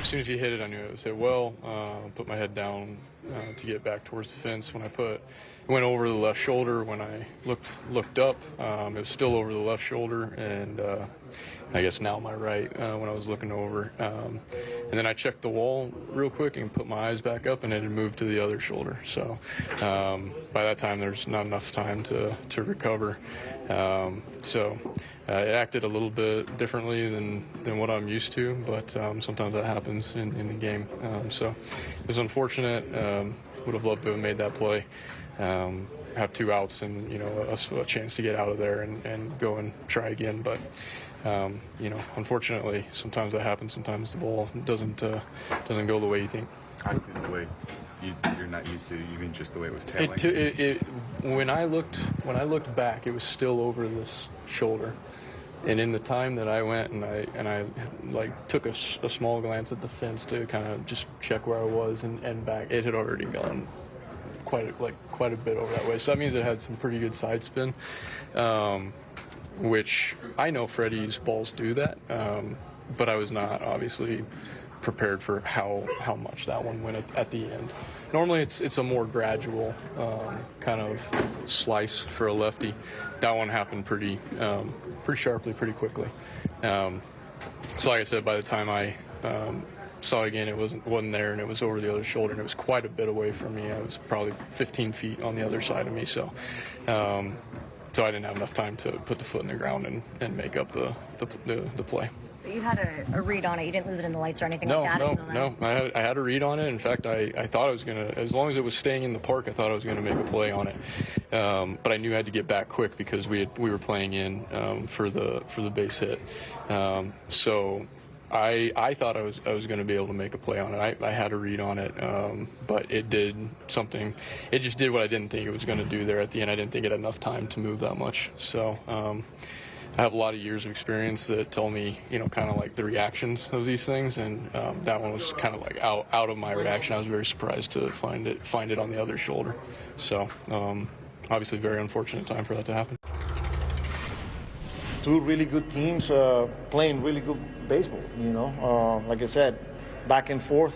as soon as he hit it, I knew it was hit well. Put my head down to get back towards the fence. When it went over the left shoulder. When I looked up, it was still over the left shoulder, and I guess now my right when I was looking over. And then I checked the wall real quick and put my eyes back up, and it had moved to the other shoulder. So by that time, there's not enough time to recover. So it acted a little bit differently than what I'm used to, but sometimes that happens in the game. So it was unfortunate. Would have loved to have made that play. Have 2 outs and a chance to get out of there and go and try again. But unfortunately, sometimes that happens. Sometimes the ball doesn't go the way you think. I feel the way you're not used to, even just the way it was tailing. When I looked back, it was still over this shoulder. And in the time that I went and I like took a small glance at the fence to kind of just check where I was and back, it had already gone quite a bit over that way. So that means it had some pretty good side spin, which I know Freddie's balls do that, but I was not obviously prepared for how much that one went at the end. Normally it's a more gradual kind of slice for a lefty. That one happened pretty sharply, pretty quickly. So like I said, by the time I saw it again, it wasn't there, and it was over the other shoulder, and it was quite a bit away from me. I was probably 15 feet on the other side of me, so I didn't have enough time to put the foot in the ground and make up the play. But you had a read on it. You didn't lose it in the lights or anything like that? No. I had a read on it. In fact, I thought I was going to, as long as it was staying in the park, I thought I was going to make a play on it. But I knew I had to get back quick because we were playing in for the base hit. So I thought I was going to be able to make a play on it. I had a read on it, but it did something. It just did what I didn't think it was going to do there at the end. I didn't think it had enough time to move that much. So I have a lot of years of experience that tell me, kind of like the reactions of these things, and that one was kind of like out of my reaction. I was very surprised to find it on the other shoulder. So obviously, very unfortunate time for that to happen. 2 really good teams playing really good baseball. Like I said, back and forth.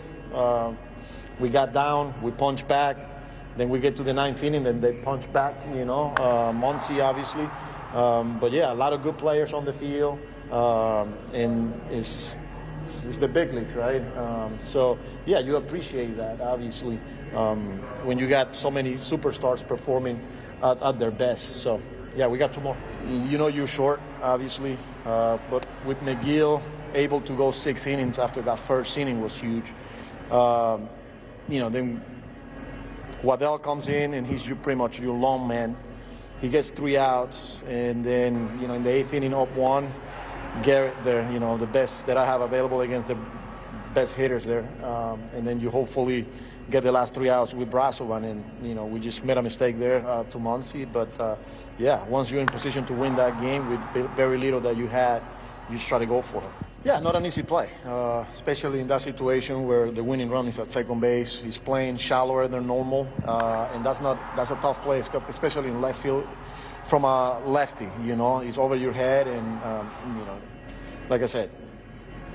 We got down, we punched back, then we get to the 9th inning, then they punch back. Muncy obviously. But yeah, a lot of good players on the field, and it's the big leagues, right? So yeah, you appreciate that obviously when you got so many superstars performing at their best. So yeah, we got 2 more. You're short, obviously, but with McGill able to go 6 innings after that first inning was huge. Then Waddell comes in and he's pretty much your lone man. He gets 3 outs, and then in the 8th inning, up 1, Garrett there, the best that I have available against the best hitters there, and then you hopefully get the last 3 outs with Brazovan, and we just made a mistake there to Muncy, but yeah, once you're in position to win that game with very little that you had, you just try to go for it. Yeah, not an easy play, especially in that situation where the winning run is at second base. He's playing shallower than normal, and that's a tough play, especially in left field from a lefty. He's over your head, and like I said,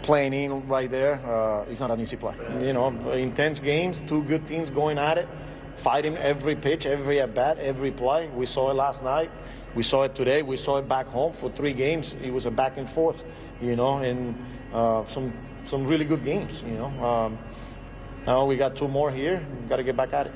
playing in right there is not an easy play. Intense games, 2 good teams going at it, fighting every pitch, every at bat, every play. We saw it last night. We saw it today. We saw it back home for 3 games. It was a back and forth, and some really good games. Now we got 2 more here. We've got to get back at it.